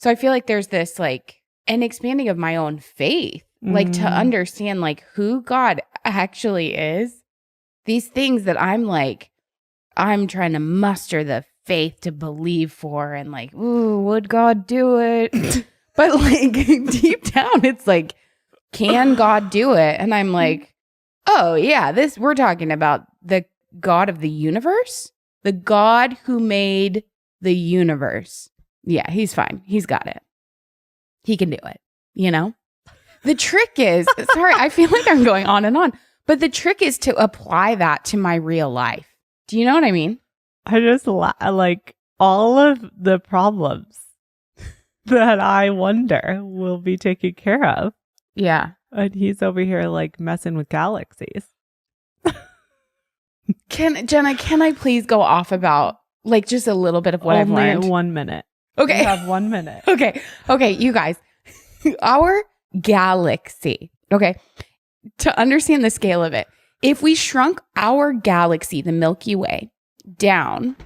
So I feel like there's this like an expanding of my own faith, like to understand like who God actually is. These things that I'm like, I'm trying to muster the faith to believe for, and like, ooh, would God do it? But like deep down, it's like, can God do it? And I'm like, oh yeah, we're talking about the God of the universe, the God who made the universe. Yeah, he's fine. He's got it. He can do it, you know? The trick is, sorry, I feel like I'm going on and on, but the trick is to apply that to my real life. Do you know what I mean? I just like all of the problems that I wonder will be taken care of. Yeah. And he's over here like messing with galaxies. Jenna, can I please go off about like just a little bit of what I've learned? 1 minute. Okay. You have 1 minute. Okay, you guys. Our galaxy, okay, to understand the scale of it, if we shrunk our galaxy, the Milky Way, down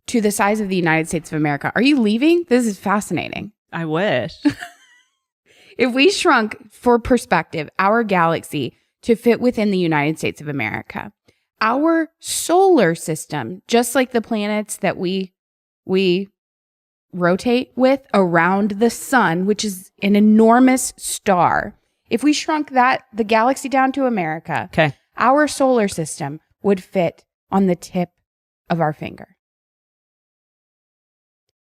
to the size of the United States of America, are you leaving? This is fascinating. I wish. If we shrunk, for perspective, our galaxy to fit within the United States of America, our solar system, just like the planets that we rotate with around the sun, which is an enormous star, if we shrunk the galaxy down to America, Okay. our solar system would fit on the tip of our finger.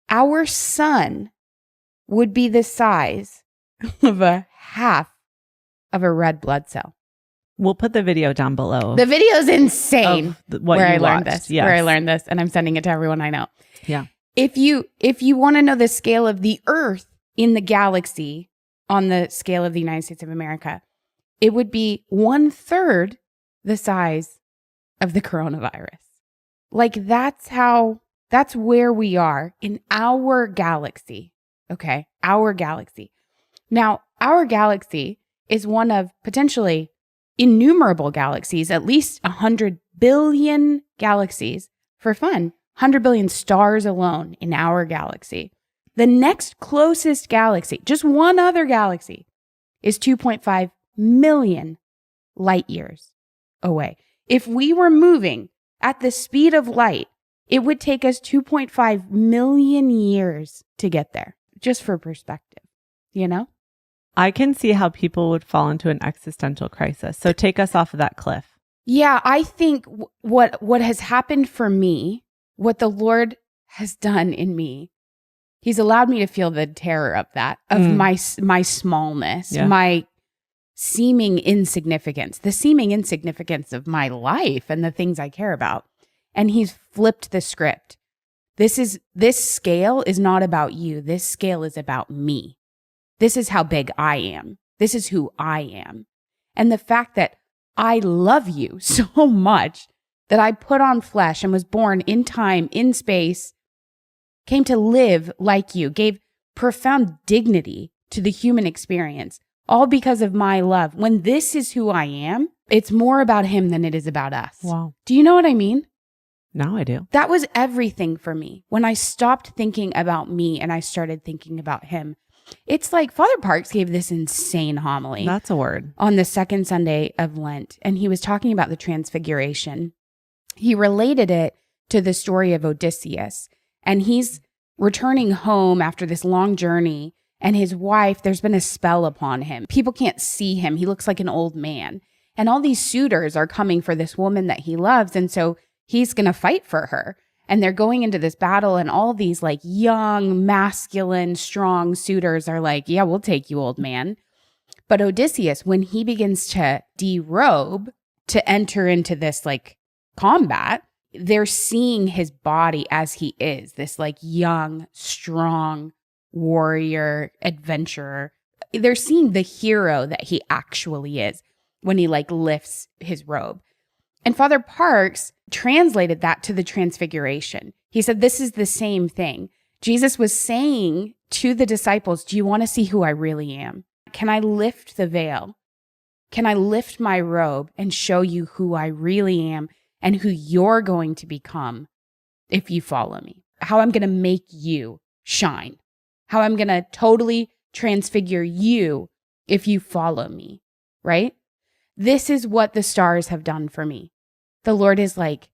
Our sun would be the size of a half of a red blood cell. We'll put the video down below. The video's insane. Where I learned this. Yes. Where I learned this, and I'm sending it to everyone I know. Yeah. If you want to know the scale of the Earth in the galaxy on the scale of the United States of America, it would be 1/3 the size of the coronavirus. Like that's where we are in our galaxy. Okay. Our galaxy. Now, our galaxy is one of potentially innumerable galaxies, at least 100 billion galaxies. For fun, 100 billion stars alone in our galaxy. The next closest galaxy, just one other galaxy, is 2.5 million light years away. If we were moving at the speed of light, it would take us 2.5 million years to get there, just for perspective, you know? I can see how people would fall into an existential crisis. So take us off of that cliff. Yeah, I think what has happened for me, what the Lord has done in me, He's allowed me to feel the terror of that, of my smallness, my seeming insignificance, the seeming insignificance of my life and the things I care about. And He's flipped the script. This scale is not about you. This scale is about me. This is how big I am. This is who I am. And the fact that I love you so much that I put on flesh and was born in time, in space, came to live like you, gave profound dignity to the human experience, all because of my love. When this is who I am, it's more about Him than it is about us. Wow. Do you know what I mean? Now I do. That was everything for me. When I stopped thinking about me and I started thinking about Him, it's like Father Parks gave this insane homily. That's a word. On the second Sunday of Lent. And he was talking about the Transfiguration. He related it to the story of Odysseus. And he's returning home after this long journey. And his wife, there's been a spell upon him. People can't see him. He looks like an old man. And all these suitors are coming for this woman that he loves. And so he's going to fight for her. And they're going into this battle, and all these like young, masculine, strong suitors are like, yeah, we'll take you, old man. But Odysseus, when he begins to derobe to enter into this like combat, they're seeing his body as he is, this like young, strong warrior, adventurer. They're seeing the hero that he actually is when he like lifts his robe. And Father Parks translated that to the Transfiguration. He said, this is the same thing. Jesus was saying to the disciples, do you want to see who I really am? Can I lift the veil? Can I lift my robe and show you who I really am and who you're going to become if you follow me? How I'm going to make you shine. how I'm going to totally transfigure you if you follow me, right? This is what the stars have done for me. The Lord is like,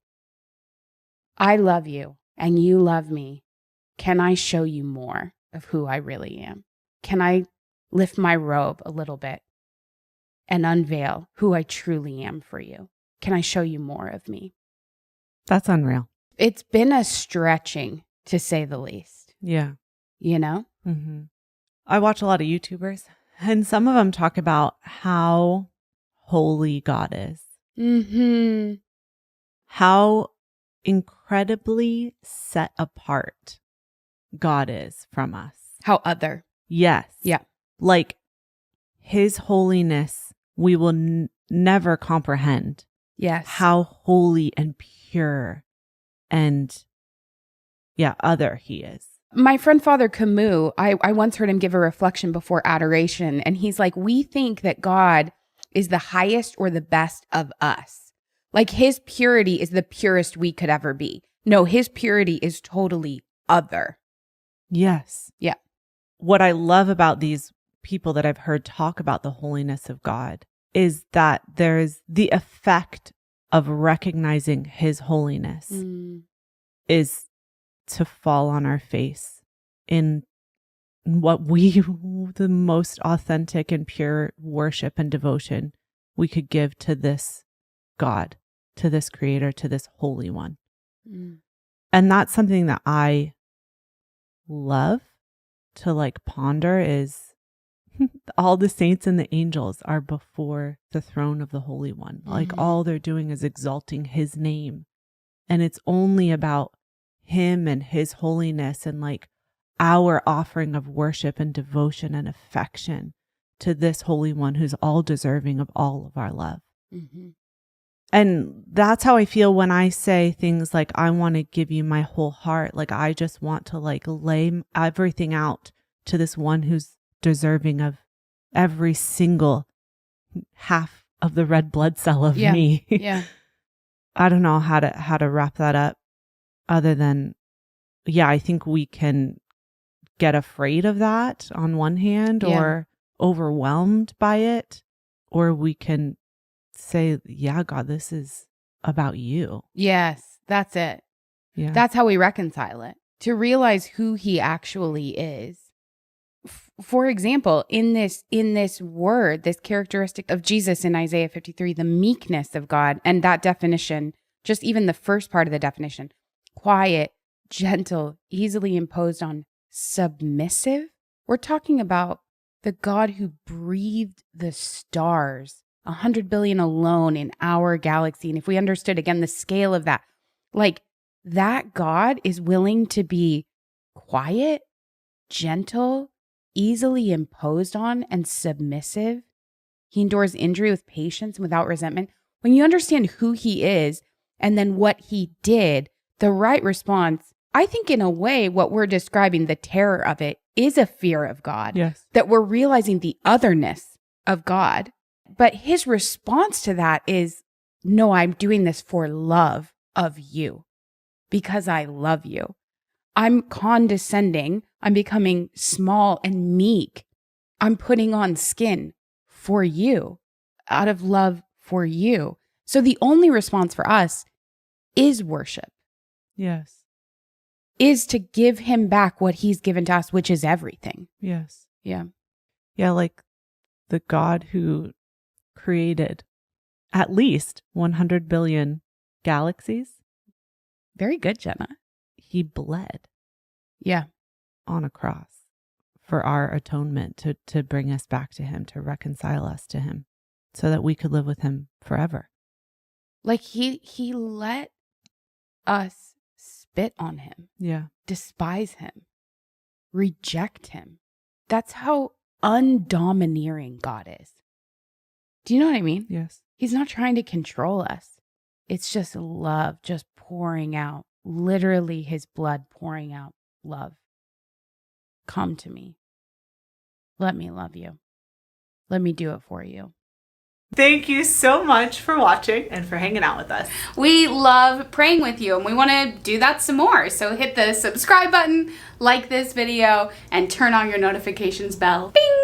I love you and you love me. Can I show you more of who I really am? Can I lift my robe a little bit and unveil who I truly am for you? Can I show you more of me? That's unreal. It's been a stretching, to say the least. Yeah. You know? Mm-hmm. I watch a lot of YouTubers, and some of them talk about how holy God is. Mm-hmm. How incredibly set apart God is from us. How other. Yes. Yeah. Like his holiness, we will never comprehend. Yes. How holy and pure and other he is. My friend Father Camus, I once heard him give a reflection before adoration, and he's like, we think that God is the highest or the best of us. Like his purity is the purest we could ever be. No, his purity is totally other. Yes. Yeah. What I love about these people that I've heard talk about the holiness of God is that there's the effect of recognizing his holiness is to fall on our face in what the most authentic and pure worship and devotion we could give to this God, to this creator, to this holy one. And that's something that I love to like ponder is all the saints and the angels are before the throne of the Holy One. Like all they're doing is exalting his name. And it's only about him and his holiness and like our offering of worship and devotion and affection to this Holy One who's all deserving of all of our love. Mm-hmm. And that's how I feel when I say things like, I want to give you my whole heart. Like, I just want to like lay everything out to this one who's deserving of every single half of the red blood cell of me. Yeah. I don't know how to wrap that up other than, I think we can get afraid of that on one hand or overwhelmed by it, or we can say, yeah, God, this is about you. Yes, that's it. Yeah. That's how we reconcile it. To realize who he actually is. For example, in this word, this characteristic of Jesus in Isaiah 53, the meekness of God, and that definition, just even the first part of the definition, quiet, gentle, easily imposed on, submissive. We're talking about the God who breathed the stars, 100 billion alone in our galaxy. And if we understood again the scale of that, like that God is willing to be quiet, gentle, easily imposed on, and submissive. He endures injury with patience and without resentment. When you understand who he is and then what he did, the right response, I think in a way, what we're describing, the terror of it, is a fear of God. Yes. That we're realizing the otherness of God. But his response to that is, no, I'm doing this for love of you because I love you. I'm condescending. I'm becoming small and meek. I'm putting on skin for you out of love for you. So the only response for us is worship. Yes. Is to give him back what he's given to us, which is everything. Yes. Yeah. Yeah, like the God who created at least 100 billion galaxies. Very good, Jenna. He bled Yeah. on a cross for our atonement to bring us back to him, to reconcile us to him so that we could live with him forever. Like he let us spit on him. Yeah. Despise him. Reject him. That's how undomineering God is. Do you know what I mean? Yes. He's not trying to control us. It's just love, just pouring out, literally his blood pouring out love. Come to me. Let me love you. Let me do it for you. Thank you so much for watching and for hanging out with us. We love praying with you and we want to do that some more. So hit the subscribe button, like this video, and turn on your notifications bell. Bing!